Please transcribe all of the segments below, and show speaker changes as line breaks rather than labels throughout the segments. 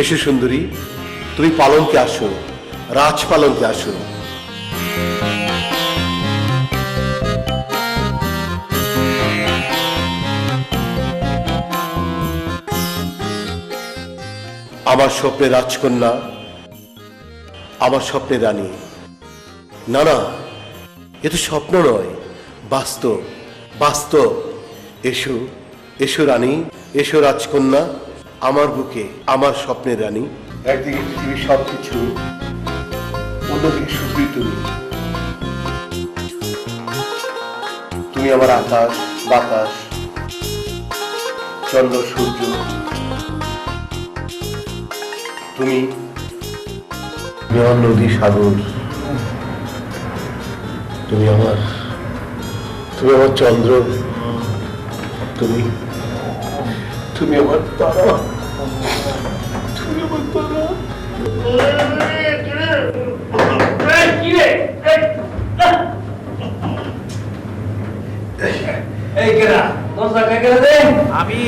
এসো সুন্দরী, তুমি পালনকে আসো, রাজ পালনকে আসো। আমার স্বপ্নের রাজকন্যা, আমার স্বপ্নের রানী। না না, এ তো স্বপ্ন নয়, বাস্তব বাস্তব। এসো এসো রানী, এসো রাজকন্যা, আমার বুকে, আমার স্বপ্নের রানী। একদিকে পৃথিবীর সবকিছু, অন্যদিকে শুধুই তুমি। তুমি আমার আকাশ বাতাস, চন্দ্র সূর্য। তুমি আমার নদী সাগর। তুমি আমার চন্দ্র। তুমি তুমি আমার তারা। তুমি আমার তারা।
আমি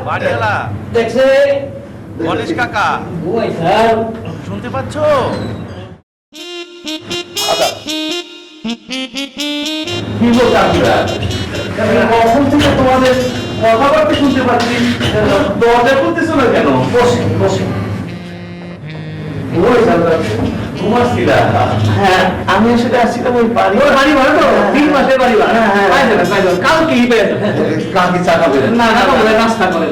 বাড়িওয়ালা
দেখছে
গণেশ কাকা,
স্যার
শুনতে পাচ্ছ?
কি বলতে আপনারা কখন থেকে তোমাদের কথাবার্তা শুনতে পাচ্ছি, দরজা খুলতেছো না কেন? বসে বসে হ্যাঁ, আমি আসলে আসছিলাম ওই বাড়ি ভাড়া তো 3 মাসের বাড়ি ভাড়া। কালকে কালকে চা খাবেন? না নাস্তা করেন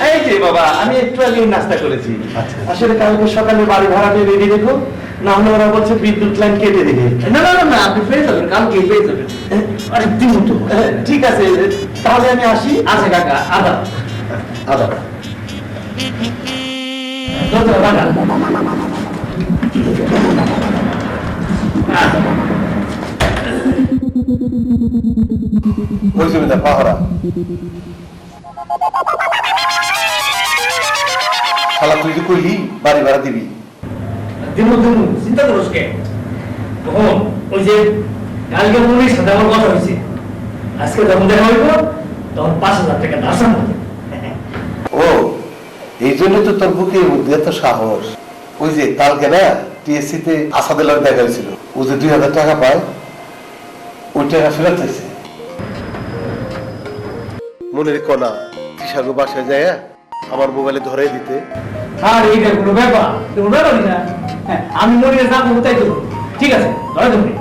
এই যে বাবা, আমি একটু আগে নাস্তা করেছি। আসলে কালকে সকালে বাড়ি ভাড়া নিয়ে রেডি রেখো, না হলে ওরা বলছে বিদ্যুৎ লাইন কেটে দিবে। না আপনি পেয়ে যাবেন, কালকে পেয়ে যাবেন। আরে দিন তো, ঠিক আছে তাহলে আমি আসি। আচ্ছা কাকা, আদা আদা
ওই জমিদার পাহারা শালা, তুই যে কইলি বাড়ি ভাড়া দিবি।
দিনু চিন্তা করোস কে? তখন ওই যে কালকে মনির সাথে আমার কথা হয়েছে, আজকে যখন দেখা হইব তখন 5,000 টাকা দাসান।
ও, এই জন্য তো তোর বুকের মধ্যে এত সাহস। ওই যে কালকে না টিএসসি তে আসাদের লোক দেখা হয়েছিল, ও যে 2,000 টাকা পায়, ওই টাকা ফেরত চাইছে। মনের কণা কিসাগো বাসায় যায় আমার মোবাইলে ধরাই দিতে।
আর এইটা কোনো ব্যাপারই না। হ্যাঁ, আমি মনিরে যাবো তাই তো। ঠিক আছে, ধরে তুমি।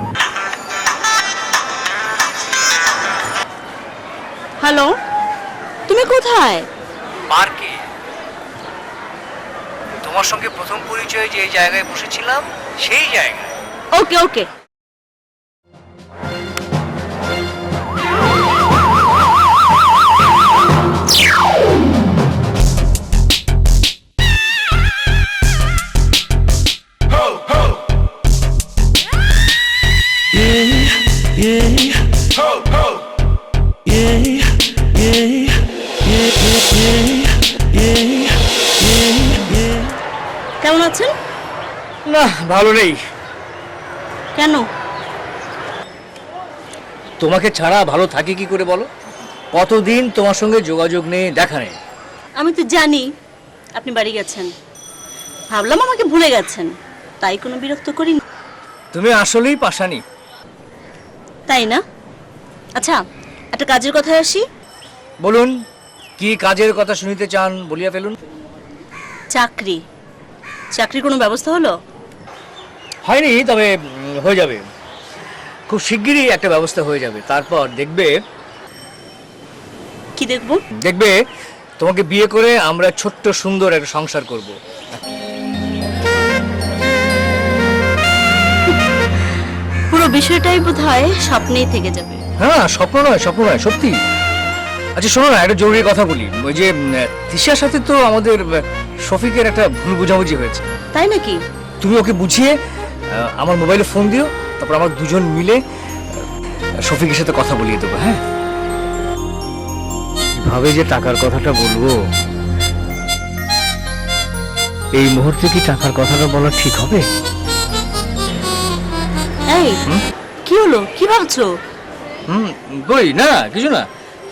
হ্যালো, তুমি কোথায়?
পার্কে তোমার সঙ্গে প্রথম পরিচয়ে যে জায়গায় বসেছিলাম সেই জায়গায়।
ওকে ওকে। কেমন আছেন?
না, ভালো নেই।
কেন?
তোমাকে ছাড়া ভালো থাকি কি করে বলো? কতদিন তোমার সঙ্গে যোগাযোগ নেই, দেখা নেই।
আমি তো জানি আপনি বাড়ি গেছেন, ভাবলাম আমাকে ভুলে গেছেন, তাই কোনো বিরক্ত করিনি।
তুমি আসলেই পাশানি।
তাই না? আচ্ছা, একটা কাজের কথায় আসি।
বলুন, কি কাজের কথা শুনিতে চান বলিয়া ফেলুন।
চাকরির কোনো ব্যবস্থা হলো?
হয়নি, তবে হয়ে যাবে। খুব শিগগিরই একটা ব্যবস্থা হয়ে যাবে। তারপর দেখবে
কি দেখবো?
দেখবে তোমাকে বিয়ে করে আমরা ছোট্ট সুন্দর একটা সংসার করব।
পুরো বিষয়টাই বোধহয় স্বপ্নেই থেকে যাবে।
হ্যাঁ, স্বপ্ন নয়, সত্যি। আচ্ছা শোনো না, একটা জরুরি কথা বলি। ওই যে তিশার সাথে তো আমাদের শফিকের একটা ভুল বোঝাবুঝি হয়েছে।
তাই নাকি?
তুমি ওকে বুঝিয়ে আমার মোবাইলে ফোন দিও, তারপর আমরা দুজন মিলে শফিকের সাথে কথা বলিয়ে দেবো। হ্যাঁ, কিভাবে যে টাকার কথাটা বলবো, এই মুহূর্তে কি টাকার কথাটা বলা ঠিক হবে?
এই কি হলো, কি ভাবছো?
কই না,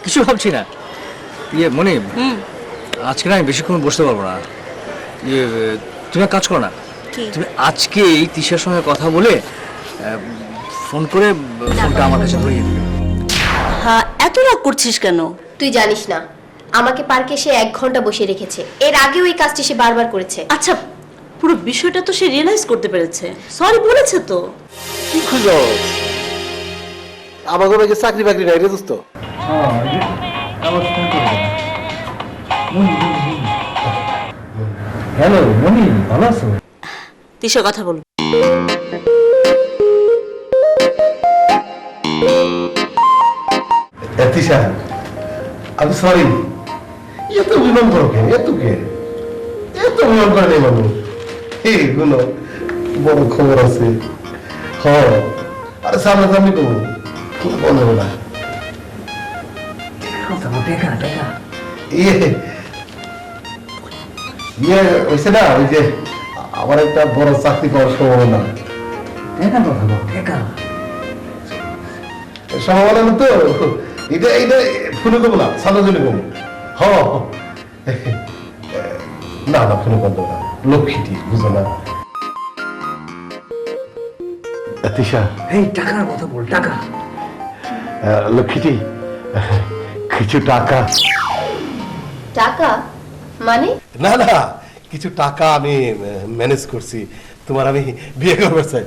কিছু ভাবছি না। ইয়ে মনে, আজকে না আমি বেশিক্ষণ বসতে পারবো না। ইয়ে, তুমি এক কাজ করো না,
কি?
তুমি আজকে এই তিশার সঙ্গে কথা বলে ফোন করে ফোনটা আমার কাছে ধরিয়ে দিবে।
হ্যাঁ, এত রাগ করছিস কেন?
তুই জানিস না, আমাকে পার্কে সে 1 ঘন্টা বসিয়ে রেখেছে। এর আগেও এই কাজটি সে বারবার করেছে।
আচ্ছা, পুরো বিষয়টা তো সে রিয়েলাইজ করতে পেরেছে, সরি বলেছে তো।
কি খুঁজো আমাকে ভাই চাকরি বাকরি নাই রে দোস্ত।
হ্যালো মনি, ভালো আছো?
তিশা কথা বল।
তিশা, আমি সরি। এত অভিমান করো কেন? এত অভিমান করে নেই মানুষ। এগুলো বড় খবর আছে। আরে সামনাসামনি করবো, কোনো বলবো না। ইয়ে হয়েছে না, ওই যে আমার একটা বড় চাকরি পাওয়ার সম্ভাবনা। সম্ভাবনা না তো, এটা ফোনে করবো না, সামনাসামনি করবো। না না, ফোনে করবো না, লক্ষ্মীটি বুঝো না। তিশা,
এই টাকার কথা বল, টাকা।
লক্ষ্মীটি, কিছু টাকা।
টাকা মানে?
না না, কিছু টাকা আমি ম্যানেজ করছি, তোমার আমি বিয়ে করতে চাই।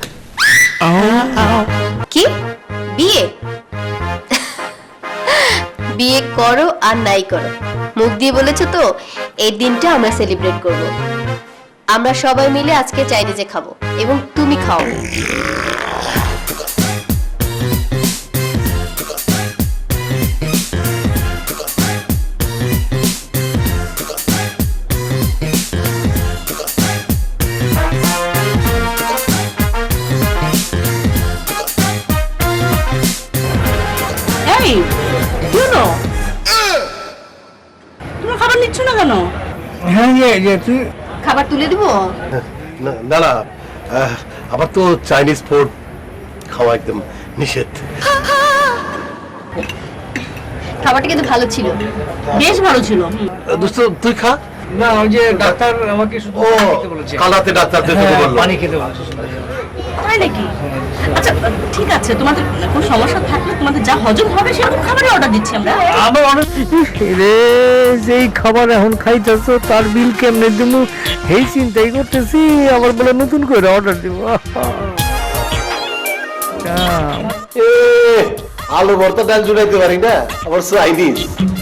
কি বিয়ে? বিয়ে করো আর নাই করো, মুখ দিয়ে বলেছো তো এই দিনটা আমরা সেলিব্রেট করব। আমরা সবাই মিলে আজকে চাইনিজে খাবো এবং তুমি খাও।
এই শুনো, তোমরা খাবার নিচ্ছ না কেন?
হ্যাঁ, তুই
খাবার তুলে দিব?
না না না, আবার তো চাইনিজ ফুড খাওয়া একদম নিষেধ।
খাবারটা কিন্তু ভালো ছিল।
বেশ ভালো ছিল।
দোস্ত তুই খা।
না, ওই যে ডাক্তার আমাকে শুধু
ও
পানি খেতে বলেছে।
কালাতে ডাক্তার দেখতে
হ্যাঁ,
বললো।
পানি খেতে বলেছে।
তাই নাকি? আচ্ছা ঠিক আছে, তোমাদের কোনো সমস্যা থাকলে তোমাদের যা হজম হবে সেরকম খাবারই অর্ডার দিচ্ছি আমরা।
আবার অনেক রে, যেই খাবার এখন খাইতেছ তার বিল কেমনে দিব এই চিন্তাই করতেছি। আবার বলে নতুন করে অর্ডার দিব।
আলু ভর্তা ডাল জুড়াইতে পারি না, আবার চাইনিজ।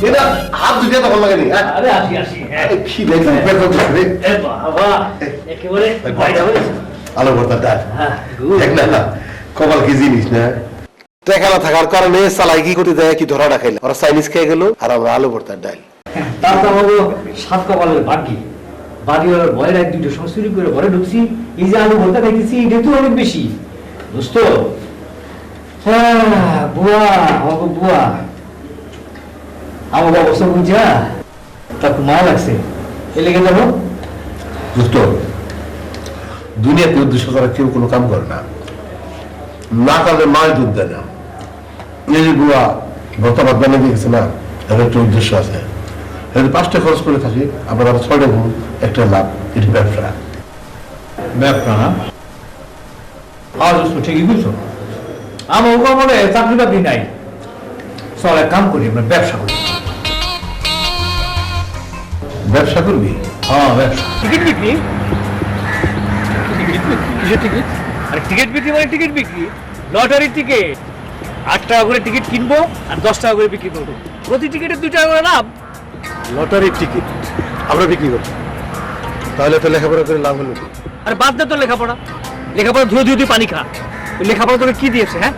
এটা হাত দুটো তখন লাগে নি।
আরে আসি।
কি দেখি পেট ধরে।
বাবা, একেবারে
আলু ভর্তা ডাল দেখ না, কপাল কি জিনিস না। টাকা না থাকার কারণে চালাই কি করতে দেয়, কি ধরা না খাইলে ওরা চাইনিজ খেয়ে গেল আর আমরা আলু ভর্তার ডাল।
তার তো আমাদের সাত কপালের বাকি ওর ভয়ের 1-2টো সময় চুরি করে ঘরে ঢুকছি। এই যে আলু ভর্তা খাইতেছি, এটা তো অনেক বেশি দোস্ত। হ্যাঁ বুয়া, আমার অবস্থা বুঝা তার খুব মায়া লাগছে। এ লেগে যাবো
দোস্ত, দুনিয়াতে উদ্দেশ্য ছাড়া কেউ কোনো কাম করে না, না করলে মায় দুধ দেয় না। এই যে বুয়া ভর্তা ভাত বানিয়ে দিয়েছে না, এর একটা উদ্দেশ্য আছে। এর 5টা খরচ করে থাকি, আবার আরো 6টা গুণ, একটা লাভ। এটা ব্যবসা
না? দোস্ত ঠিকই বুঝছো, আমার ওকে বলে চাকরি বাকরি নাই। চল এক কাম করি, আমরা ব্যবসা করি।
ব্যবসা করবি?
হ্যাঁ, ব্যবসা। টিকিট বিক্রি? কিসের টিকিট? আরে টিকিট বিক্রি মানে টিকিট বিক্রি, লটারির টিকিট। 8 টাকা করে টিকিট কিনবো আর 10 টাকা করে বিক্রি করবো। প্রতি টিকিটে 2 টাকা করে লাভ।
লটারির টিকিট আমরা বিক্রি করবো? তাহলে তো লেখাপড়া করে লাভ হলো কি?
আরে বাদ দে তো লেখাপড়া ধুয়ে তুই পানি খা। ওই লেখাপড়া তোকে কি দিয়েছে? হ্যাঁ,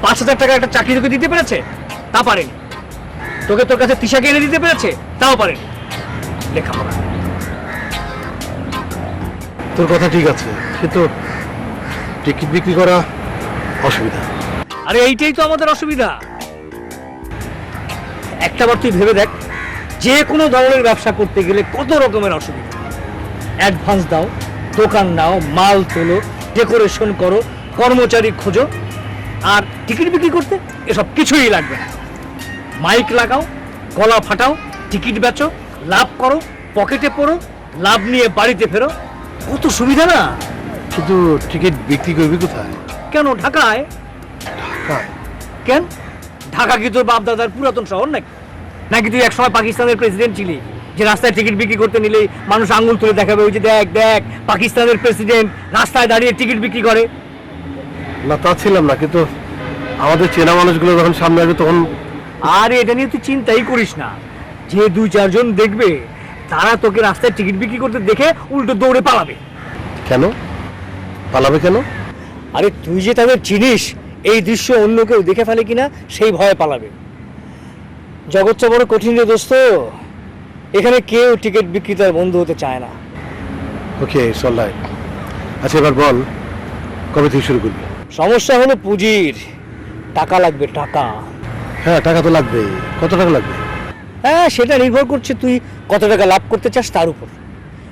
5,000 টাকা একটা চাকরি তোকে দিতে পেরেছে? তা পারেনি। তোকে তোর কাছে তিশাকে এনে দিতে পেরেছে? তাও পারেনি। লেখাপড়া।
তোর কথা ঠিক আছে, কিন্তু টিকিট বিক্রি করা অসুবিধা।
আরে এইটাই তো আমাদের অসুবিধা। একটাবার তুই ভেবে দেখ, যে কোনো ধরনের ব্যবসা করতে গেলে কত রকমের অসুবিধা। অ্যাডভান্স দাও, দোকান নাও, মাল তোলো, ডেকোরেশন করো, কর্মচারী খোঁজো, আর টিকিট বিক্রি করতে এসব কিছুই লাগবে না। মাইক লাগাও, গলা ফাটাও, টিকিট বেচো, লাভ করো, পকেটে পড়ো, লাভ নিয়ে বাড়িতে ফেরো, কত সুবিধা না?
কিন্তু টিকিট বিক্রি করবি কোথায়?
কেন ঢাকায়?
ঢাকায়?
কেন? ঢাকা কি তোর বাপ দাদার পুরাতন শহর নাকি? নাকি তুই একসময় পাকিস্তানের প্রেসিডেন্ট ছিলি, যে রাস্তায় টিকিট বিক্রি করতে নিলেই মানুষ আঙ্গুল তুলে দেখাবে, ওই যে দেখ দেখ পাকিস্তানের প্রেসিডেন্ট রাস্তায় দাঁড়িয়ে টিকিট বিক্রি করে?
না, তা ছিলাম না, কিন্তু আমাদের চেনা মানুষগুলো যখন সামনে আসবে তখন।
আর এটা নিয়ে তুই চিন্তাই করিস না, যে 2-4 জন দেখবে তারা তোকে রাস্তায় টিকিট বিক্রি করতে দেখে উল্টো দৌড়ে পালাবে।
কেন পালাবে কেন?
আরে তুই যে তাদের চিনিস, এই দৃশ্য অন্য কেউ দেখে ফেলে কিনা সেই ভয়ে পালাবে। জগৎটা বড় কঠিন রে দোস্ত, এখানে কেউ টিকিট বিক্রেতার বন্ধু হতে চায় না।
ওকে, চল। আচ্ছা, এবার বল কবে থেকে শুরু করবি?
সমস্যা হলো পুঁজির, টাকা লাগবে, টাকা।
হ্যাঁ, টাকা তো লাগবে। কত টাকা লাগবে?
হ্যাঁ, সেটা নির্ভর করছে তুই কত টাকা লাভ করতে চাস তার উপর।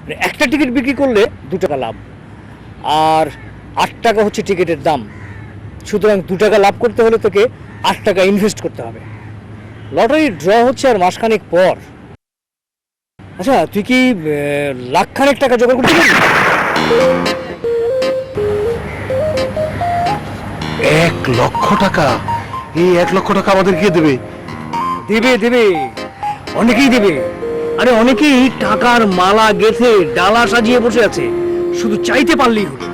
মানে একটা টিকিট বিক্রি করলে 2 টাকা লাভ, আর 8 টাকা হচ্ছে টিকিটের দাম। সুতরাং 2 টাকা লাভ করতে হলে তোকে 8 টাকা ইনভেস্ট করতে হবে। লটারি ড্র হচ্ছে আর মাসখানেক পর। আচ্ছা, তুই কি লাখখানেক টাকা জোগাড় করতে পারবি?
1 লক্ষ টাকা? এই 1 লক্ষ টাকা আমাদের কে দেবে?
দেবে দেবে, অনেকেই দেবে। আরে অনেকেই টাকার মালা গেথে ডালা সাজিয়ে বসে আছে, শুধু চাইতে পারলেই হলো।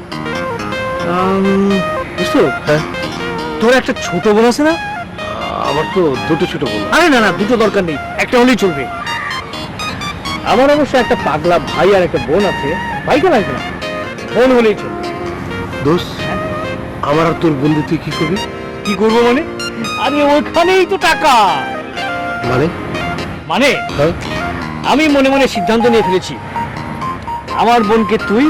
বুঝছো?
হ্যাঁ,
তোর একটা ছোট বোন আছে না?
আমার তো 2টো ছোট বোন।
আরে না না, 2টো দরকার নেই, একটা হলেই চলবে। আমার অবশ্য একটা পাগলা ভাই আর একটা বোন আছে। ভাইকে লাগবে না, বোন হলেই চলবে।
দোষ, আমার আর তোর বন্ধু তুই কি করবি?
কি করবো মানে? আরে ওইখানেই তো টাকা।
মানে?
মানে
হ্যাঁ,
আমি মনে মনে সিদ্ধান্ত নিয়ে ফেলেছি, আমার বোনকে তুই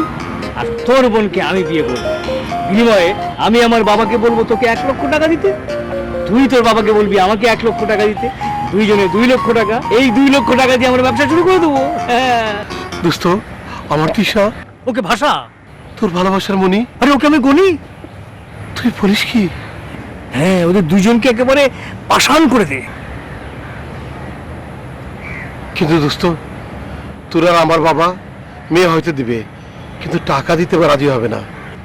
আর তোর বোনকে আমি বিয়ে করব। বিনিময়ে আমি আমার বাবাকে বলবো তোকে 1 লক্ষ টাকা দিতে, তুই তোর বাবাকে বলবি আমাকে 1 লক্ষ টাকা দিতে, দুইজনে 2 লক্ষ টাকা। এই 2 লক্ষ টাকা দিয়ে আমরা ব্যবসা শুরু করে দেবো। হ্যাঁ।
দোস্ত, আমার তিশা,
ওকে ভাষা,
তোর ভালোবাসার মনি।
আরে ওকে আমি গনি।
তুই বলিস কি?
হ্যাঁ, ওদের দুইজনকে একেবারে পাষাণ করে দে।
কিন্তু দোস্ত, তোর আর আমার বাবা মেয়ে হয়তো দিবে, কিন্তু টাকা দিতে রাজি হবে না।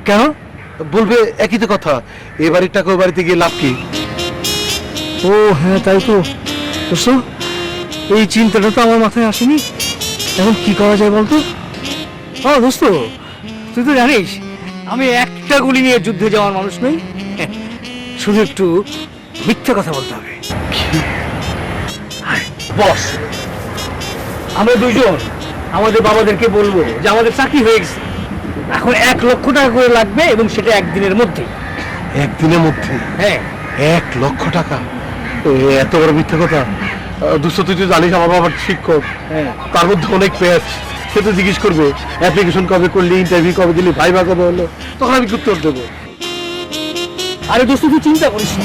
কেন?
বলবে একই তো কথা, এ বাড়ির টাকা ওই বাড়িতে গিয়ে লাভ কি?
ও হ্যাঁ, তাই তো। দোস্ত, এই চিন্তাটা তো আমার মাথায় আসেনি। এখন কি করা যায় বলতো? ও দোস্ত, তুই তো জানিস আমি একটা গুলি নিয়ে যুদ্ধে যাওয়ার মানুষ নই। শুধু একটু মিথ্যে কথা বলতে হবে। বস, আমরা দুইজন আমাদের বাবাদেরকে বলবো যে আমাদের চাকরি হয়ে গেছে, এখন 1 লক্ষ টাকা করে লাগবে, এবং সেটা 1 দিনের মধ্যে।
একদিনের মধ্যে?
হ্যাঁ।
1 লক্ষ টাকা? এত বড় মিথ্যা কথা! দোস্ত, তুই তো জানিস আমার বাবার শিক্ষক,
হ্যাঁ।
তার মধ্যে অনেক পেঁয়াজ। সে তো জিজ্ঞেস করবে অ্যাপ্লিকেশন কবে করলি, ইন্টারভিউ কবে দিলি, ভাইবা কবে হলো, তখন আমি কি উত্তর দেবো?
আরে দোস্ত, তুই চিন্তা করিস না।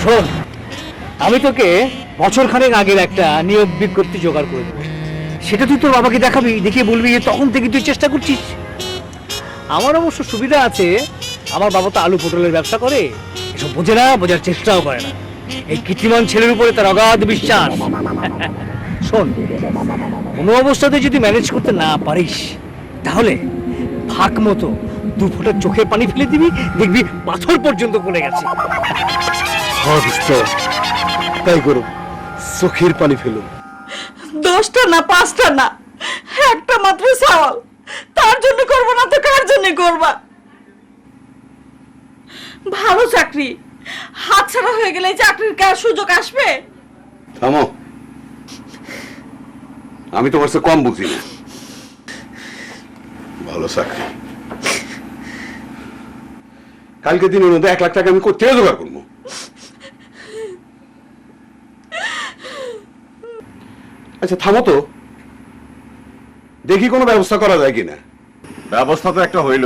শোন, আমি তোকে বছরখানেক আগের একটা নিয়োগ বিজ্ঞপ্তি জোগাড় করে দেবো। সেটা তুই তোর বাবাকে দেখাবি, দেখিয়ে বলবি যে তখন থেকে তুই চেষ্টা করছিস। আমার অবশ্য সুবিধা আছে, আমার বাবা তো আলু পটলের ব্যবসা করে, এসব বোঝে না, বোঝার চেষ্টাও করে না। এই কীর্তিমান ছেলের উপরে তার অগাধ বিশ্বাস। শোন, কোনো অবস্থাতে যদি ম্যানেজ করতে না পারিস, তাহলে ফাঁক মতো 2 ফোঁটা চোখের পানি ফেলে দিবি, দেখবি পাথর পর্যন্ত গলে গেছে।
হ্যাঁ দোস্ত, তাই করো, চোখের পানি ফেলো।
10টা না 5টা না, একটা মাত্র চাওয়াল, তার জন্য করবো না তো কার জন্য করবা? ভালো চাকরি হাতছাড়া হয়ে গেলে চাকরির কার সুযোগ আসবে?
থামো, আমি তোমার চেয়ে কম বুঝি না। ভালো চাকরি, কালকে দিনের মধ্যে 1 লাখ টাকা আমি কোথায় জোগাড় করবো? আচ্ছা থামো তো, দেখি কোনো ব্যবস্থা করা যায় কিনা। ব্যবস্থা তো একটা হইল,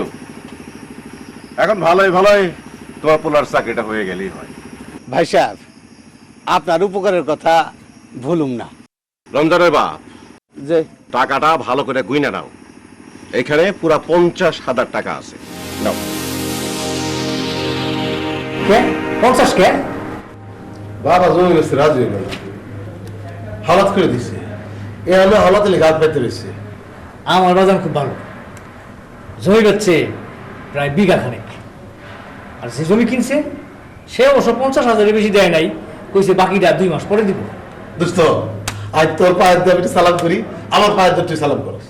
এখন ভালোই ভালোই তোমার পোলার চাকরিটা হয়ে গেলেই হয়।
ভাই সাহেব, আপনার উপকারের কথা ভুলুম না।
রমজানের বাপ,
যে
টাকাটা ভালো করে গুইনা নাও, এখানে পুরা 50,000 টাকা আছে, নাও।
50 কে?
বাবা জমে গেছে, রাজি হইল না, হালাত করে দিছে। এ আমি হলাতে গাছ পাইতে রয়েছে।
আমার বাজান খুব ভালো, জমি হচ্ছে প্রায় বিঘা খানেক। আর যে জমি কিনছে সে অবশ্য 50,000-এর বেশি দেয় নাই, কইছে বাকিটা 2 মাস পরে দিব।
দোস্ত আজ তোর পায়ের দিয়ে আমি একটু সালাম করি, আমার পায়ের দিয়ে তুই সালাম করিস।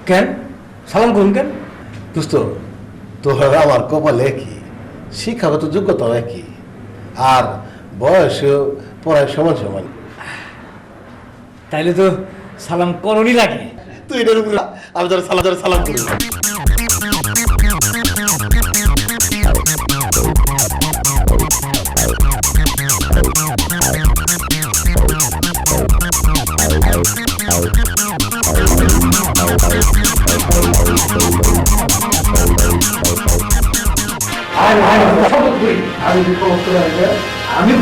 কেন সালাম করুন কেন?
দোস্ত তোর আমার কপালে কি, শিক্ষাগত যোগ্যতা একই, আর বয়স পড়ায় সমান সমান।
তাইলে তো সালাম করণই লাগে।
তুই এটার উপর আমি যারা সালাম করি।
আমি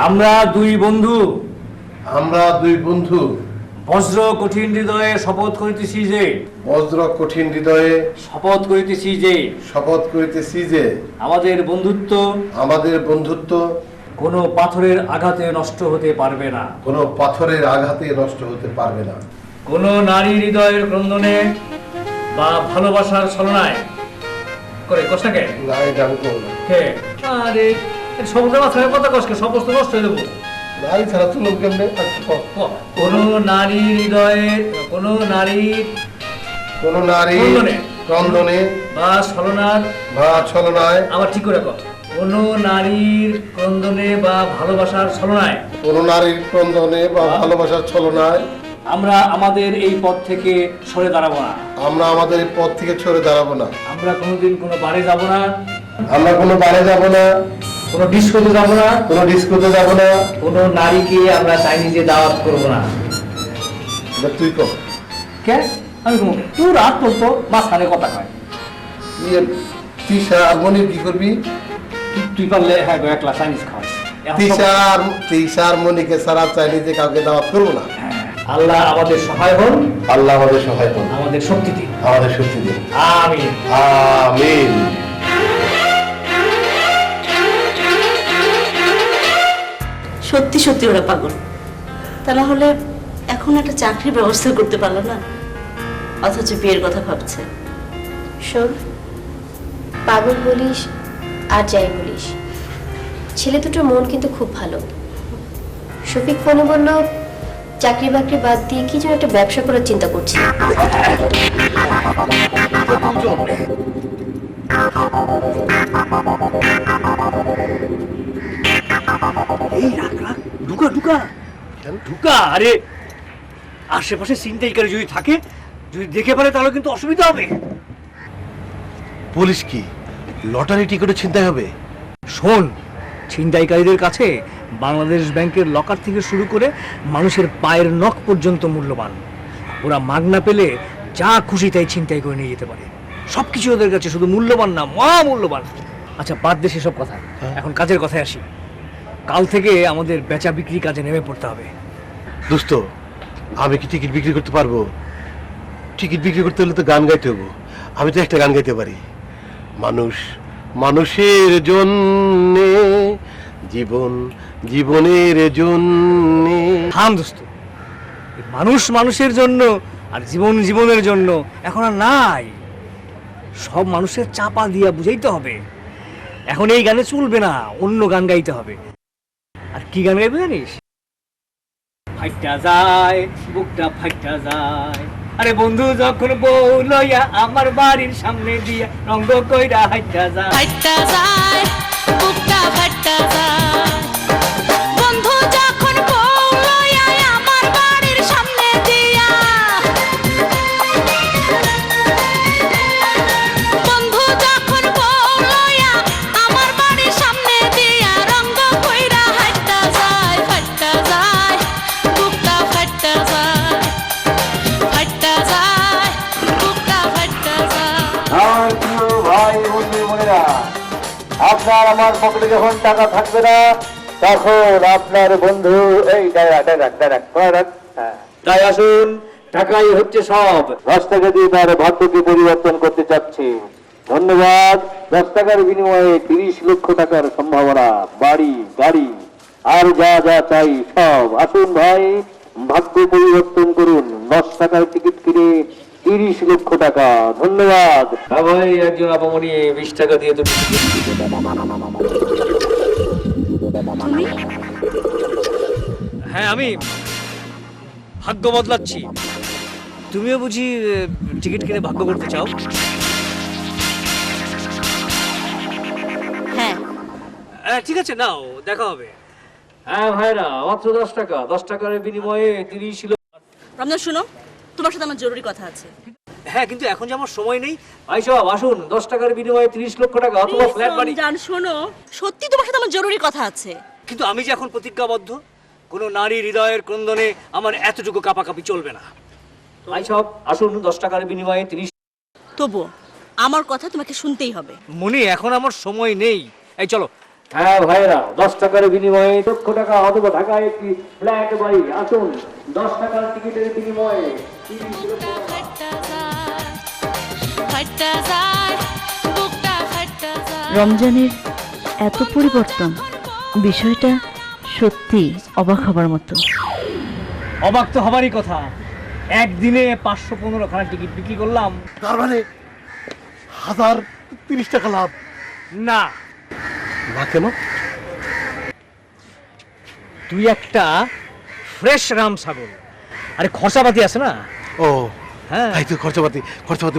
আমরা দুই বন্ধু বজ্র কঠিন হৃদয়ে শপথ করিতেছি যে শপথ করিতেছি যে আমাদের বন্ধুত্ব কোনো পাথরের আঘাতে নষ্ট হতে পারবে না, কোনো নারী হৃদয়ের ক্রন্দনে বা ভালোবাসার ছলনায় করে কষ্টাকে কে আরে সমুদ্র মাথায় কথা কষ্টকে সমস্ত নষ্ট হয়ে দেবো। কোন নারী হৃদয়ের কোনো নারী ক্রন্দনে বা ছলনায় আবার ঠিক করে কর, কোন নারীর ক্রন্দনে বা ভালোবাসার ছলনায় আমরা আমাদের এই পথ থেকে সরে দাঁড়াবো না, আমরা কোনোদিন কোনো বারে যাব না, কোনো ডিস্কোতে যাব না, কোনো নারীকে আমরা চাইনিজে দাওয়াত করব না।
তুই কর
কে আমি কম তুই রাত তো মাঝখানে কথা কয়।
তিশা আর মনির কি করবি?
তুই পারলে হ্যাঁ একলা চাইনিজ খাওয়াই।
তিশার মনিকে সারা চাইনিজে কাউকে দাওয়াত করবো না।
আল্লাহ আমাদের সহায় হন, আমাদের শক্তি দিন। আমিন
আমিন।
সত্যি সত্যি ওরা পাগল। তা না হলে এখন একটা চাকরির ব্যবস্থা করতে পারলো না, অথচ বিয়ের কথা ভাবছে।
শোন, পাগল বলিস আর যাই বলিস, ছেলে দুটোর মন কিন্তু খুব ভালো। শফিক ফোনে বলল চাকরি বাকরি বাদ দিয়ে কি যেন একটা ব্যবসা করার চিন্তা করছি।
এই রাখ ঢুকা আরে আশেপাশে ছিনতাইকারী যদি থাকে, যদি দেখে ফেলে তাহলে কিন্তু অসুবিধা হবে।
পুলিশ কি লটারি টিকিটও ছিনতাই হবে?
শোন, ছিনতাইকারীদের কাছে বাংলাদেশ ব্যাংকের লকার থেকে শুরু করে মানুষের পায়ের নখ পর্যন্ত মূল্যবান। ওরা মাগনা পেলে যা খুশি তাই ছিনতাই করে নিয়ে যেতে পারে। সবকিছু ওদের কাছে শুধু মূল্যবান না, মূল্যবান। আচ্ছা বাদ দে সেসব কথা, এখন কাজের কথায় আসি। কাল থেকে আমাদের বেচা বিক্রি কাজে নেমে পড়তে হবে।
দোস্ত আমি কি টিকিট বিক্রি করতে পারবো? টিকিট বিক্রি করতে হলে তো গান গাইতে হবো। আমি তো একটা গান গাইতে পারি, মানুষের জন্যে জীবনের জন্যে।
থাম দোস্ত, মানুষের জন্য আর জীবনের জন্য এখন আর নাই। সব মানুষের চাপা দিয়া বুঝাইতে হবে। এখন এই গানে চলবে না, অন্য গান গাইতে হবে। আর কি গান গাইবে জানিস? ফাইটা যায় বুকটা ফাইটা যায়, আরে বন্ধু যখন বউ লইয়া আমার বাড়ির সামনে দিয়া রঙ্গ কইরা হাইটা যায়,
ফাইটা যায় বুকটা ফাইটা যায়, বন্ধু যখন বউ লইয়া আমার বাড়ির সামনে দিয়া, বন্ধু যখন বউ লইয়া আমার বাড়ির সামনে দিয়া রঙ্গ কইরা হাইটা যায়, ফাইটা যায় বুকটা ফাইটা যায়, ফাইটা যায় বুকটা ফাইটা যায়।
ভাই বন্ধু বোনেরা, আপনার আমার পকেটে যখন টাকা থাকবে না, তখন আপনার বন্ধু এই তাই আসুন টাকাই হচ্ছে সব।
10 টাকা দিয়ে তার ভাগ্যকে পরিবর্তন করতে চাচ্ছে। ধন্যবাদ। 10 টাকার বিনিময়ে 30 লক্ষ টাকার সম্ভাবনা, বাড়ি গাড়ি আর যা যা চাই সব। আসুন ভাই, ভাগ্য পরিবর্তন করুন। 10 টাকার টিকিট কিনে 30 লক্ষ টাকা। ধন্যবাদ।
হ্যাঁ ভাই, একজন আপামনি 20 টাকা দিয়ে তো
তুমি
হ্যাঁ, আমি ভাগ্য বদলাচ্ছি। তুমিও বুঝি টিকিট কিনে ভাগ্য করতে চাও?
হ্যাঁ,
ঠিক আছে, নাও, দেখা হবে। হ্যাঁ ভাইরা, মাত্র 10 টাকা। 10 টাকার বিনিময়ে 30 লক্ষ।
রমজান শোনো, তোমার সাথে আমার জরুরি কথা আছে।
হ্যাঁ, কিন্তু এখন যে আমার সময় নেই। ভাই সব আসুন, 10 টাকার বিনিময়ে 30 লক্ষ টাকা অথবা ফ্ল্যাট বাড়ি।
রমজান শোনো, সত্যি তোমার সাথে আমার জরুরি কথা আছে।
কিন্তু আমি যে এখন প্রতিজ্ঞাবদ্ধ, কোনো নারী হৃদয়ের ক্রন্দনে আমার এতটুকু কাঁপাকাঁপি চলবে না। ভাই সব আসুন, 10 টাকার বিনিময়ে 30।
তবু আমার কথা তোমাকে শুনতেই হবে।
মনি, এখন আমার সময় নেই। এই চলো। হ্যাঁ ভাইরা, 10 টাকার বিনিময়ে লক্ষ টাকা অথবা ঢাকায় একটি ফ্ল্যাট বাড়ি। আসুন, 10 টাকার টিকিটের বিনিময়ে 30 লক্ষ টাকা।
ফাইটা যায় বুকটা ফাইটা যায়।
রমজানের এত পরিবর্তন, বিষয়টা সত্যি অবাক হবার মতো।
অবাক তো হবারই কথা। একদিনে 515 খানা টিকিট বিক্রি করলাম।
তার মানে 1030 টাকা লাভ।
না,
না কেন?
তুই একটা ফ্রেশ রাম ছাগল। আরে খরচাপাতি আছে না?
ও
হ্যাঁ,
তাই তো, খরচাপাতি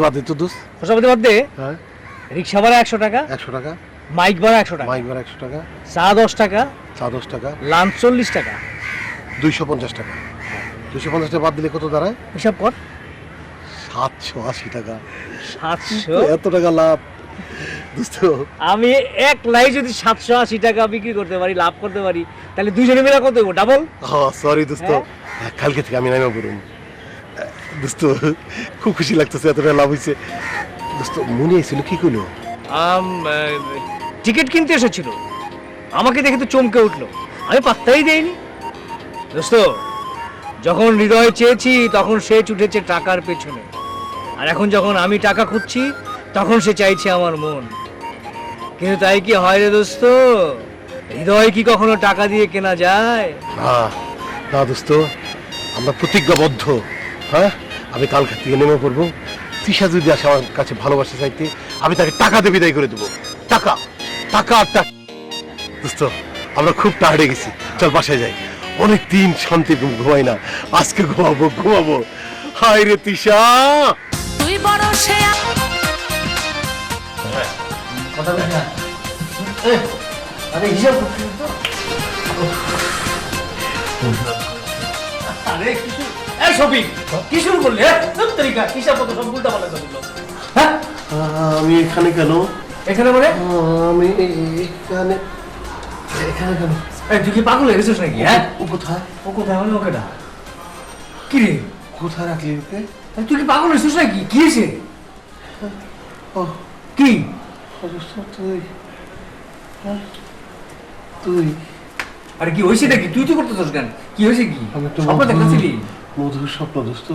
বাদ দিত দোষ।
খরচাপাতি বাদ দে।
হ্যাঁ,
রিক্সা ভাড়া 100 টাকা,
100 টাকা,
মাইক ভাড়া 100 টাকা,
মাইক ভাড়া 100 টাকা,
চা 10 টাকা,
চা 10 টাকা,
লাঞ্চ 40 টাকা।
250 টাকা। 250 টাকা বাদ দিলে কত দাঁড়ায়?
হিসাব কর।
780 টাকা।
700।
এত টাকা লাভ দোস্ত।
আমি এক লাই যদি 780 টাকা বিক্রি করতে পারি, লাভ করতে পারি, তাহলে দুজনে মিলে কত দেবো? ডাবল।
সরি দোস্ত, কালকে থেকে আমি নামে পড়ুন দোস্ত। খুব খুশি লাগতেছে, এত টাকা লাভ হয়েছে দোস্ত। মনে হয়েছিল কি করলো?
টিকিট কিনতে এসেছিল, আমাকে দেখে তো চমকে উঠলো। আমি পাত্তাই দেইনি দোস্ত। যখন হৃদয় চেয়েছি তখন সে ছুটেছে টাকার পেছনে, আর এখন যখন আমি টাকা খুঁজছি তখন সে চাইছে আমার মন। কিন্তু তাই কি হয় রে দোস্ত? হৃদয় কি কখনো টাকা দিয়ে কেনা যায়?
না না দোস্ত, আমরা প্রতিজ্ঞাবদ্ধ। হ্যাঁ, আমি কালকে থেকে নেমে পড়বো। তৃষা যদি আসে আমার কাছে ভালোবাসা চাইতে, আমি তাকে টাকা দিয়ে বিদায় করে দেবো। টাকা টাকা আর টাকা। দোস্ত, আমরা খুব টায়ার্ড গেছি, চল বাসায় যাই। অনেক দিন শান্তি ঘুমাই না, আজকে ঘুমাবো। হায় রে তৃষা।
তুই বড় সে
কথা বলি না। আরে হিসাব করছিস তো? আরে কিছু, এই শফিক, কি শুরু করলি? সব তরিকা হিসাব কত সব উল্টা পাল্টা করলো। হ্যাঁ,
আমি এখানে কেন?
এখানে মানে?
আমি এখানে কেন?
এই তুই কি পাগল হয়ে গেছিস নাকি? হ্যাঁ,
ও কোথায়?
ও কোথায় মানে? ওকে না কি রে,
কোথায় রাখলি ওকে?
তুই কি পাগল হয়েছিস নাকি? কি হয়েছে?
ও
কি
অবস্থা তুই? তুই
আরে কি হয়েছে নাকি? তুই তো করতেছিস কেন? কি হয়েছে? কি
আমি তো
স্বপ্ন দেখতেছিলি?
মধুর স্বপ্ন দোস্ত।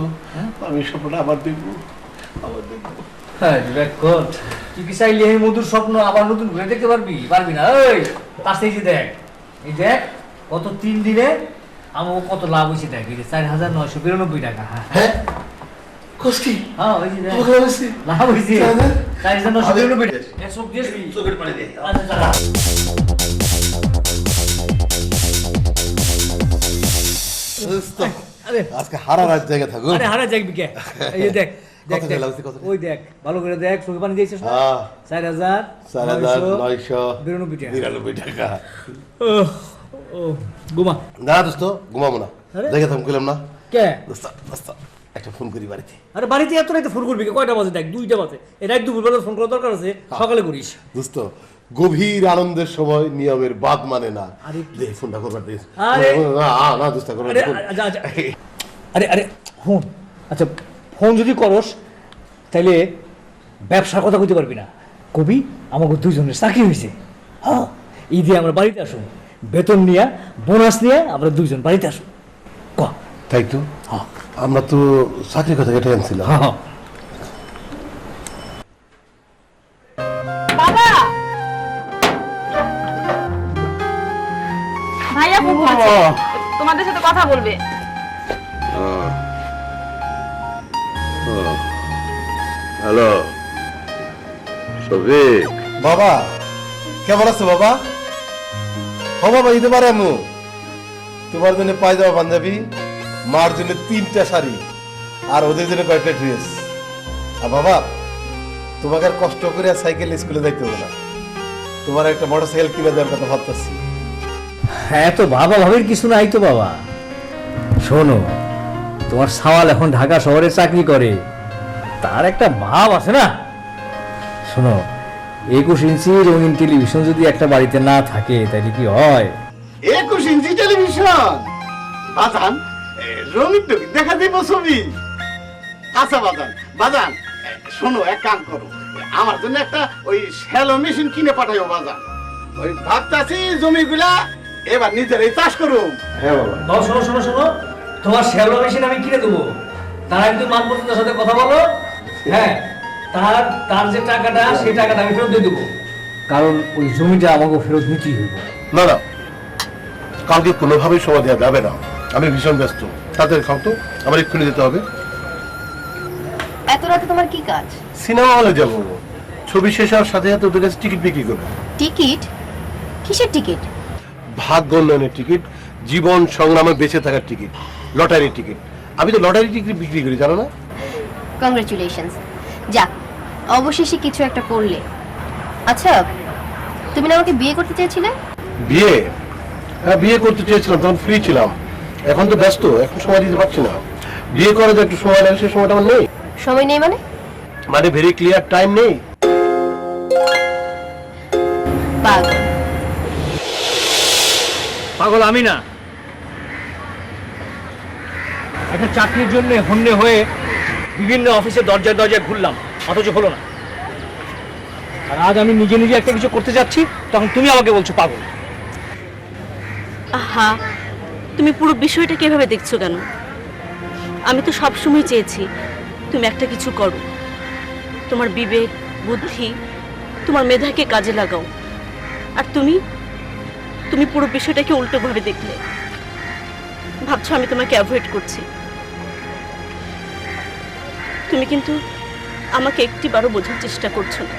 আমি স্বপ্নটা আবার দেখবো।
হ্যাঁ, রেকর্ড। তুই কি চাইলে এই মধুর স্বপ্ন আবার নতুন ঘুরে দেখতে পারবি? পারবি না। ওই পাশে এই যে দেখ, এই দেখ গত 3 দিনে আমার কত লাভ হয়েছে দেখ। এই যে 4,992 টাকা।
হ্যাঁ, কষ্টি
হ্যাঁ, ওই যে দেখ লাভ হয়েছে 4,992 টাকা। এসব দিয়েছ চোখের পানি দে। আচ্ছা চল।
দোস্ত,
আরে
আজকে হারার জায়গা থাকো।
আরে হারা যাইবি কে? এই যে দেখ দেখ
কত
দেখ।
লাভ হয়েছে, কত?
ওই দেখ ভালো করে দেখ, চোখের পানি দিয়েছিস না?
4,992 টাকা।
ও ঘুমা।
না দোস্ত, ঘুমাবো না।
আরে?
জায়গা থাম করলাম না
কে?
দোস্ত। দোস্ত, একটা ফোন করি বাড়িতে।
আরে বাড়িতে এত রাতে ফোন করবি কে? কয়টা বাজে দেখ? 2টা বাজে। এই রাত দুপুরবেলা ফোন করার দরকার আছে? সকালে করিস।
দোস্ত, গভীর আনন্দের সময় নিয়মের বাদ মানে না।
আরে
দে ফোনটা করবার দে।
আরে
না দোস্ত, করবার
আরে
দে।
আচ্ছা আচ্ছা। আরে আরে ফোন, আচ্ছা ফোন যদি করস তাইলে ব্যবসার কথা কইতে পারবি না। কবি আমাকে 2 জনের চাকরি হয়েছে। হ্যাঁ, ঈদে আমরা বাড়িতে আসুন, বেতন নিয়ে বোনাস নিয়ে আমরা 2 জন বাড়িতে আসুন। ক
তাই তো।
হ্যাঁ,
আমরা তো চাকরির কথা কেটে আনছিলাম।
বাবা ভাইয়া ফোন করেছে তোমাদের সাথে কথা বলবে।
হ্যালো শফিক,
বাবা কেমন আছো বাবা? হ বাবা, দিতে পারে আমু তোমার জন্য পায়জামা পাঞ্জাবি, মার জন্য 3টা শাড়ি, আর ওদের জন্য কয়েকটা ড্রেস। আর বাবা তোমাকে আর কষ্ট করে আর সাইকেল স্কুলে যাইতে হবে না, তোমার একটা মোটরসাইকেল কিনে দেওয়ার কথা ভাবতেছি।
হ্যাঁ, তো বাবা ভাবির কিছু নাই তো বাবা। শোনো, তোমার সাওয়াল এখন ঢাকা শহরে চাকরি করে, তার একটা ভাব আছে না। শোনো, 21 ইঞ্চি রঙিন টেলিভিশন যদি একটা বাড়িতে না থাকে তাহলে কি হয়?
21 ইঞ্চি টেলিভিশন বাজান, রঙিন টুকি দেখা দিব ছবি। আচ্ছা বাজান, বাজান শোনো, এক কাম করো, আমার জন্য একটা ওই শ্যালো মেশিন কিনে পাঠাইও বাজান। ওই ভাবতাছি জমিগুলা এবার নিজেরাই চাষ করুম।
হ্যাঁ বাবা।
বাবা শোনো শোনো শোনো, তোমার শ্যালো মেশিন আমি কিনে দেবো, তার আগে তুমি মানপত্রের সাথে কথা বলো। হ্যাঁ, তার যে টাকাটা সেই টাকাটা আমি ফেরত দিয়ে দেবো, কারণ ওই জমিটা আমাকে ফেরত নিতেই হইব।
না না, কালকে কোনোভাবেই সময় দেওয়া যাবে না, আমি ভীষণ ব্যস্ত। তাদের খাও তো, আমার এক্ষুনি যেতে হবে।
এত রাতে তোমার কি কাজ?
সিনেমা হলে যাবো, ছবি শেষ হওয়ার সাথে সাথে ওদের কাছে টিকিট বিক্রি করবো।
টিকিট? কিসের টিকিট?
ভাগ্য উন্নয়নের টিকিট, জীবন সংগ্রামে বেঁচে থাকার টিকিট, লটারির টিকিট। আমি তো লটারি টিকিট বিক্রি করি, জানো না?
কংগ্রেচুলেশনস, যাক অবশেষে কিছু একটা করলে। আচ্ছা, তুমি না আমাকে বিয়ে করতে চেয়েছিলে?
বিয়ে? হ্যাঁ, বিয়ে করতে চেয়েছিলাম, তখন ফ্রি ছিলাম। এখন তো ব্যস্ত, এখন সময় দিতে পারছি না। বিয়ে করার যে একটু সময় লাগে, সে সময়টা আমার নেই।
সময় নেই মানে?
মানে ভেরি ক্লিয়ার টাইম নেই।
পাগল।
পাগল আমি না, একটা চাকরির জন্য হন্যে হয়ে বিভিন্ন অফিসে দরজায় দরজায় ঘুরলাম, অথচ হলো না। আর আজ আমি নিজে নিজে একটা কিছু করতে যাচ্ছি, তখন তুমি আমাকে বলছো পাগল।
আহা, তুমি পুরো বিষয়টা কিভাবে দেখছো কেন? আমি তো সবসময় চেয়েছি তুমি একটা কিছু করো, তোমার বিবেক বুদ্ধি তোমার মেধাকে কাজে লাগাও। আর তুমি পুরো বিষয়টাকে উল্টোভাবে দেখলে, ভাবছো আমি তোমাকে অ্যাভয়েড করছি। তুমি কিন্তু আমাকে একটিবারও বোঝার চেষ্টা করছো না।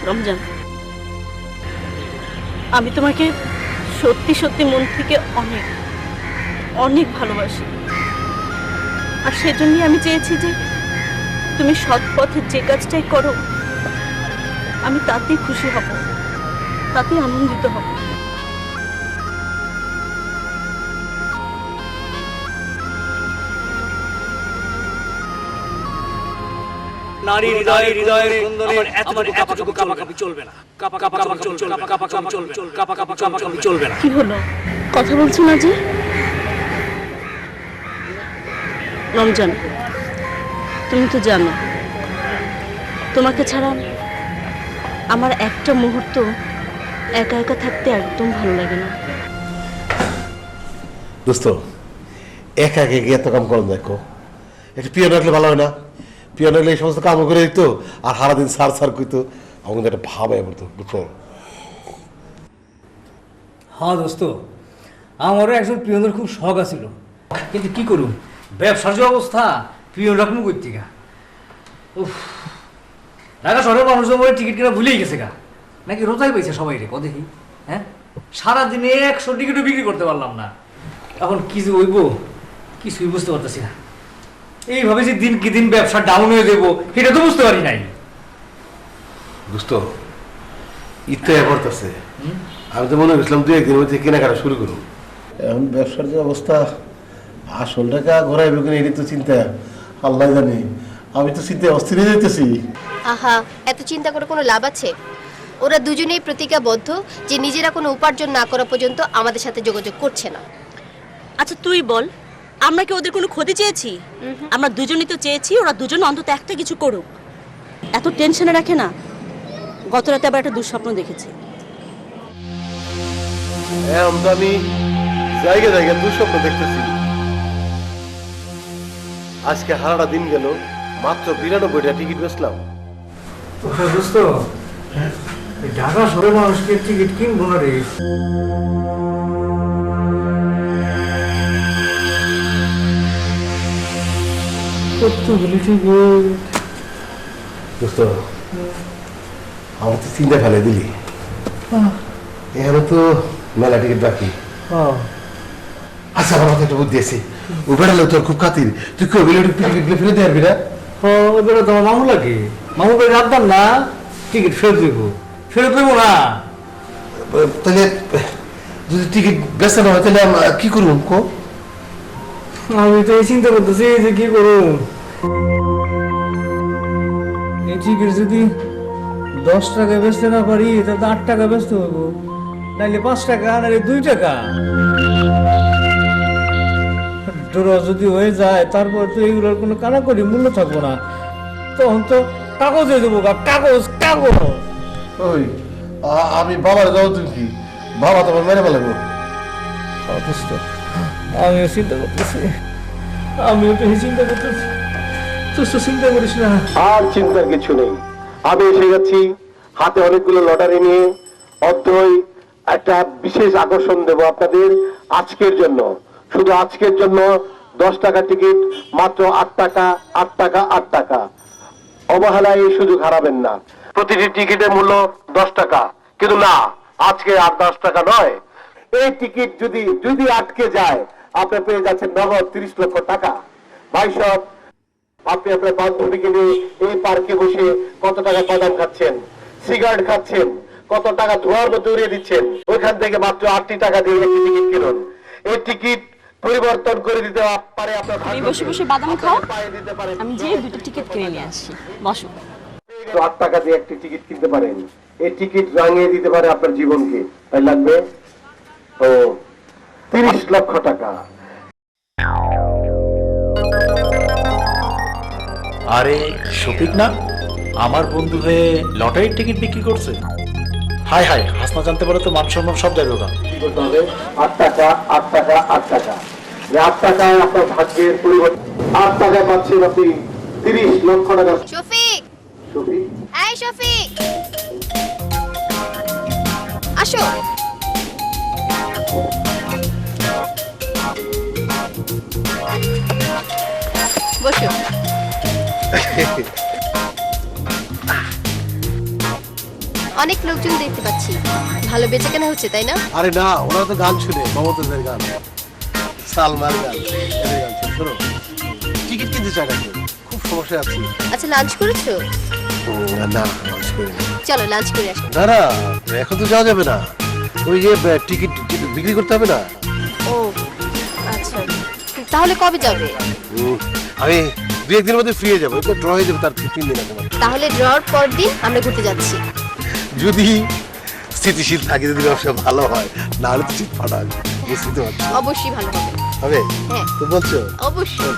রমজান, আমি তোমাকে সত্যি সত্যি মন থেকে অনেক অনেক ভালোবাসি, আর সেজন্যই আমি চেয়েছি যে তুমি সৎ পথে যে কাজটাই করো আমি তাতেই খুশি হব, তাতে আনন্দিত হব।
নারী হৃদয়ে হৃদয়ের স্পন্দনে এতটুকু কাঁপাকাঁপি চলবে না, কাঁপাকাঁপি চলবে না।
কি হলো, কথা বলছো না যে? রমজান, তুমি তো জানো তোমাকে ছাড়া আমার একটা মুহূর্ত একা একা থাকতে একদম ভালো লাগে না।
দোস্ত, একা একা এত কাম করুন, দেখো একটু পিয়ানো রাখলে ভালো হয় না? পিয়ানো রাখলে এই সমস্ত কাম করে দিত, আর সারাদিন সার সার করতো, আমাকে একটা ভাব হয়ে পড়তো, বুঝছো?
হ্যাঁ দোস্ত, আমারও একজন পিয়নের খুব শখ আছিল, কিন্তু কি করুন, ব্যবসার যে অবস্থা, পিয়ন রাখবো করতে গা। উফ, ঢাকা শহরের মানুষজন বলে টিকিট কিনা ভুলেই গেছে গা, নাকি রোজাই পেয়েছে সবাই রে, দেখি। হ্যাঁ, সারাদিনে 100 টিকিটও বিক্রি করতে পারলাম না। এখন কিছু হইব কিছুই বুঝতে পারতেছি না। এইভাবে যে দিন কি দিন ব্যবসা ডাউন হয়ে যাবো এটা তো বুঝতে পারি নাই।
দোস্ত, ইতে করতেছে, আমি তো মনে করছিলাম 2-1 দিনের মধ্যে কেনাকাটা শুরু করুন। এখন ব্যবসার যে অবস্থা, আসল টাকা ঘোরাইবে কিনা এটি তো চিন্তা আল্লাহ জানে। আমি তো চিন্তায় অস্থির হয়ে যাইতেছি।
আহা, এত চিন্তা করে কোনো লাভ আছে? ওরা দুজনেই প্রতিজ্ঞাবদ্ধ যে নিজেরা কোনো উপার্জন না করা পর্যন্ত আমাদের সাথে যোগাযোগ করছে না।
আচ্ছা তুই বল, আমরা কি ওদের কোনো ক্ষতি চেয়েছি? আমরা দুজনই তো চেয়েছি ওরা দুজন অন্তত একটা কিছু করুক। এত টেনশনে রাখে না। গত রাতে আবার একটা দুঃস্বপ্ন দেখেছি।
এখন তো আমি জায়গা জায়গা দুঃস্বপ্ন দেখতেছি। আজকে হারাটা দিন গেল, মাত্র 92টা টিকিট বেচলাম।
দোস্ত ঢাকা শহরে মানুষকে টিকিট কিনবো না রে। কতগুলি টিকিট
দোস্ত, আমার তো চিন্তা ফেলে দিলি। এখানে তো মেলা টিকিট বাকি। আচ্ছা, আমার মাথায় একটা বুদ্ধি আছে। ও বেড়ালে তোর খুব খাতির, তুই কেউ গেলে টিকিট ফেলে দিয়ে পারবি না?
ওইটা তোমার মামু লাগে, মামু করে রাখতাম না, টিকিট ফেরত দেবো। ফেরত দেবো না
তাহলে যদি টিকিট বেচা না হয় তাহলে কি করুন কো?
আমি তো এই চিন্তা করতেছি যে কি করুন। এই টিকিট যদি 10 টাকায় বেচতে না পারি তাহলে 8 টাকা বেচতে হইব, নাইলে 5 টাকা, নাইলে 2 টাকা। ড্র যদি হয়ে যায় তারপর তো এগুলোর কোনো কানাকড়ি মূল্য থাকবো না, তখন তো কাগজে দেবো। কাগজ কাগজ।
ওই আমি বাবার যাও, তুই কি বাবা তোমার মেরে ফেলাবো?
অথচ আমিও চিন্তা করতেছি, আমিও তো চিন্তা করতেছি। তুই তো চিন্তা করিস না।
আর চিন্তার কিছু নেই, আমি এসে গেছি হাতে অনেকগুলো লটারি নিয়ে। অধ্যয় একটা বিশেষ আকর্ষণ দেব আপনাদের আজকের জন্য, শুধু আজকের জন্য। 10 টাকা টিকিট মাত্র 8 টাকা, 8 টাকা, 8 টাকা। অবহেলায় এই সুযোগ হারাবেন না। প্রতিটি টিকিটের মূল্য 10 টাকা, কিন্তু না, আজকে আর 10 টাকা নয়। এই টিকিট যদি আটকে যায়, আপনি পেয়ে যাচ্ছেন নগদ 30 লক্ষ টাকা। ভাই সব, আপনি আপনার বান্ধবীকে নিয়ে এই পার্কে বসে কত টাকা বাদাম খাচ্ছেন, সিগারেট খাচ্ছেন, কত টাকা ধোয়ার মধ্যে উড়িয়ে দিচ্ছেন। ওইখান থেকে মাত্র 8 টাকা দিয়ে একটি টিকিট কিনুন। এই টিকিট পরিবর্তন করে দিতে পারে আপনার।
তুমি বসে বসে বাদাম খাও,
দিতে পারে।
আমি যেয়ে 2টা টিকিট কিনে নিয়ে আসি। বসো।
8 টাকা দিয়ে একটি টিকিট কিনতে পারেন। এই টিকিট রাঙিয়ে দিতে পারে আপনার জীবনকে। তাই লাগবে ও 30 লক্ষ টাকা।
আরে শফিক না, আমার বন্ধু হয়ে লটারির টিকিট বিক্রি করছে। হাই হাই, হাসনা জানতে পারে তো মান সম্মান সব যাবে ওরা।
কি করতে হবে? 8 টাকা, 8 টাকা, 8 টাকা। এই 8 টাকায় আপনার ভাগ্যের পরিবর্তন। 8 টাকায় পাচ্ছেন আপনি 30 লক্ষ টাকা।
শফিক,
শফিক,
এই শফিক, আসো। বসো। অনেক লোকজন দেখতে পাচ্ছি, ভালো বেচাকেনা হচ্ছে তাই না?
আরে না, ওরা তো গান শুনে, মমতাজের গান, সালমার গান, এদের গান শুনে। শোনো, টিকিট কিনতে চাই না, খুব সমস্যা আছে।
আচ্ছা, লাঞ্চ করেছো?
না, লাঞ্চ করিনি।
চলো লাঞ্চ করে আসো।
না না, এখন তো যাওয়া যাবে না, ওই যে টিকিট বিক্রি করতে হবে না।
ও আচ্ছা, তাহলে কবে যাবে?
আমি 2-1 দিনের মধ্যে ফ্রি হয়ে যাবো, ড্র হয়ে যাবে তার 3 দিন আগে।
তাহলে ড্রর পর দিন আমরা ঘুরতে যাচ্ছি।
যদি স্থিতিশীল থাকে, যদি ব্যবসা ভালো হয়, না হলে তো ঠিক ফাটা বুঝতে পারছি।
অবশ্যই ভালো হবে।
হবে?
হ্যাঁ
তো বলছো
অবশ্যই।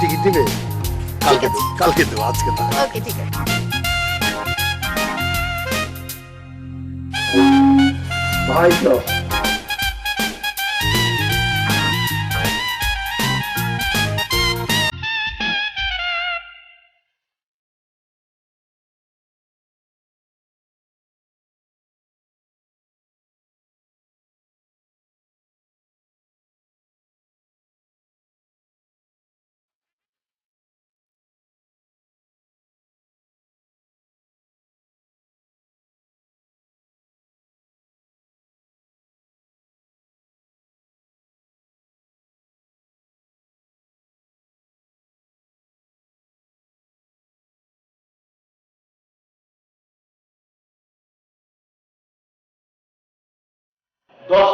টিকিট দিবে?
ঠিক আছে,
কালকে দেবো, আজকে না।
ওকে ঠিক আছে।
ভাই তো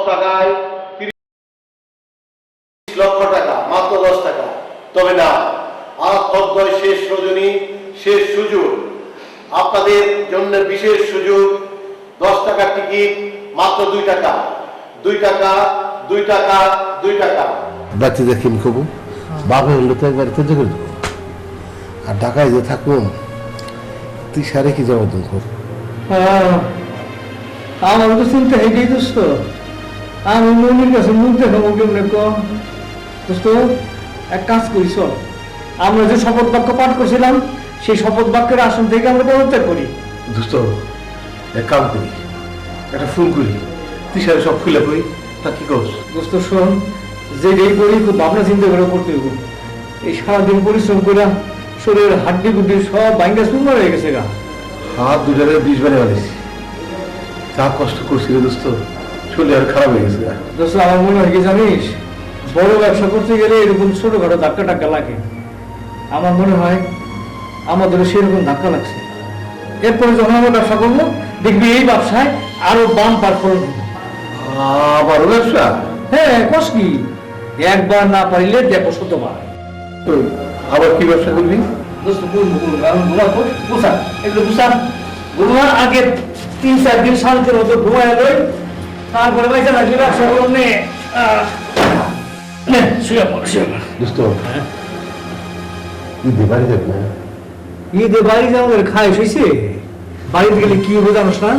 টাকায় 30 লক্ষ টাকা, মাত্র 10 টাকা। তবে না, আজ অধ্যয় শেষ রজনী, শেষ সুযোগ। আপনাদের জন্য বিশেষ সুযোগ। 10 টাকার টিকিট মাত্র 2 টাকা, 2 টাকা, 2 টাকা, 2 টাকা। বাচ্চা দেখি খবর বাবা হলে তো একবার তো করে দেবো। আর ঢাকায় যে থাকবো, তুই সারে কি যাবো দুঃখ।
আমার তো চিন্তা এটাই দোস্ত, আমি মনির কাছে মুখ দেখাবো কেমনে দোস্ত, এক কাজ করি চল, আমরা যে শপথ বাক্য পাঠ করছিলাম সেই শপথ বাক্যের আসন থেকে আমরা পদত্যাগ করি।
দোস্ত এক কাম করি, একটা ফোন করি, তিসারে সব খুলে করি, তা কি করছ?
দোস্ত শোন, যে এই করি খুব ভাবনা চিন্তা করে করতে হইব। এই সারাদিন পরিশ্রম করে শরীরের হাড্ডি গুড্ডি সব ভাঙ্গা শূন্য হয়ে গেছে গা।
হাত দুটারে 20 বারে বানিয়েছি, যা কষ্ট করছিল দোস্ত, শরীর আর খারাপ হয়ে গেছে।
দোস্ত আমার মনে হয় কি জানিস, বড় ব্যবসা করতে গেলে এরকম ছোটখাটো ধাক্কা টাক্কা লাগে। আমার মনে হয় আমাদের সেরকম ধাক্কা লাগছে। এরপরে যখন আমরা ব্যবসা করবো দেখবি এই ব্যবসায় আরো বাম পার ফলন হবে।
আবার ব্যবসা?
হ্যাঁ, কষ্ট কি, একবার না পারিলে দেখো শতবার।
আবার কি ব্যবসা করবি?
দোস্ত ঘুমার আগে 3-4 দিন শান্তির মতো ঘুমায় লই, তারপরে পয়সা লাগলে ব্যবসা করুন।
দোস্ত ঈদে বাড়ি যাবি না?
ঈদে বাড়ি যাওয়ার খায় হয়েছে, বাড়িতে গেলে কি হবে জানোস না?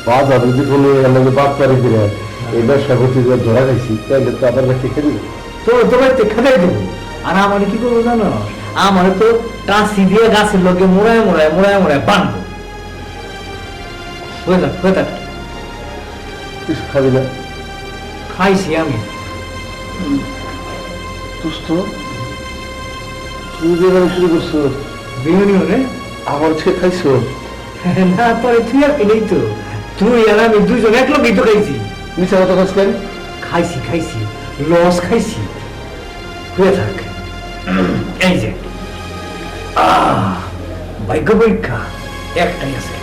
বাজার যদি কোনো আমাকে বাদ পারি দিলে এই ব্যবসা করতে গিয়ে ধরা খাইছি, তাহলে তো আবার বাড়িতে খেয়ে দিবে।
তো তোমার খাটাই দেবো। আর আমার কি করবো জানো, আমার তো কাশি দিয়ে গাছের লোকে মোড়ায় মোড়ায় মোড়ায় মোড়ায় বানবো। হয়ে থাক
কিছু খাবি না?
খাইছি আমি।
দোস্ত তুই যেভাবে শুরু করছো
বিহনি হলে
আমার ছেলে খাইছো?
না পরে তুই আর পেলেই তো, তুই আর আমি দুইজন এক লোকই তো খাইছি।
মিশা কথা খাইছিলেন?
খাইছি লস খাইছি। হয়ে থাক। এই যে ভাগ্য পরীক্ষা একটাই আছে।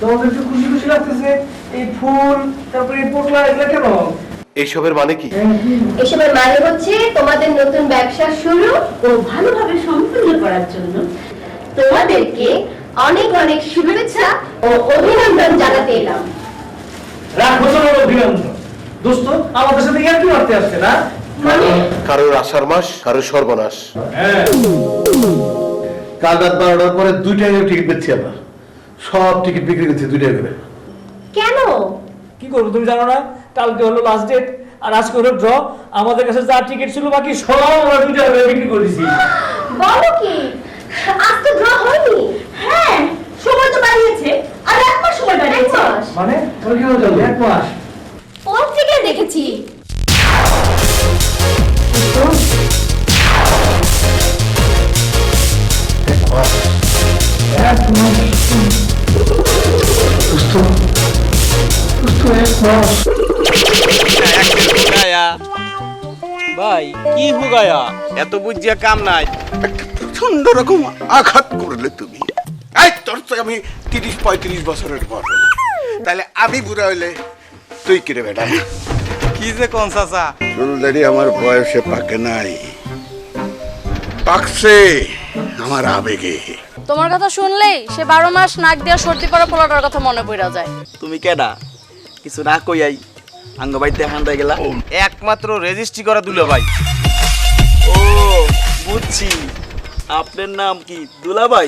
তোমাদের তো খুশি খুশি লাগতেছে, এই ফুল তারপরে এই পোটলা এগুলো কেন?
এইসবের মানে কি?
এসবের মানে হচ্ছে তোমাদের নতুন ব্যবসা শুরু ও ভালোভাবে সম্পূর্ণ করার জন্য তোমাদেরকে অনেক অনেক শুভেচ্ছা ও অভিনন্দন জানাতে এলাম।
রাখো তোমার অভিনন্দন। দোস্ত আমাদের সাথে ইয়ার্কি মারতে আসছে না?
কারোর আষাঢ় মাস, কারোর সর্বনাশ।
হ্যাঁ,
কাল রাত 12টার পরে 2 টাকায় টিকিট বেচছি আমরা, সব টিকিট বিক্রি করছি 2 টাকা করে।
কেন?
কি করবো তুমি জানো না, কালকে হলো লাস্ট ডেট আর আজকে হলো ড্র। আমাদের কাছে যা টিকিট ছিল বাকি সব আমরা 2 টাকা করে বিক্রি করে দিছি।
বলো কি, আজ তো ড্র হয়নি? হ্যাঁ, সময় তো বাড়িয়েছে, আর 1 মাস সময় বাড়িয়েছে।
মানে তোর কি হলো? 1 মাস
পত্রিকা দেখেছি।
ভাই কি হুগায়া, এত বুঝিয়া কাম নাই।
প্রচন্ড রকম আঘাত করলে তুমি। এই তোর তো আমি 30-35 বছরের বড়, তাহলে আমি বুড়া হইলে তুই কিরে বেটা?
কি যে কোন চাচা,
চুলদারি আমার বয়সে পাকে নাই, পাকছে আমার আবেগে।
তোমার কথা শুনলেই সে 12 মাস নাক দিয়া সর্দি পড়া পোলাটার কথা মনে পড়া যায়।
তুমি কেডা? কিছু না কইয়াই আঙ্গ বাইতে হান্দাই গেলা। একমাত্র রেজিস্ট্রি করা দুলা ভাই। ও বুঝছি, আপনার নাম কি দুলা ভাই?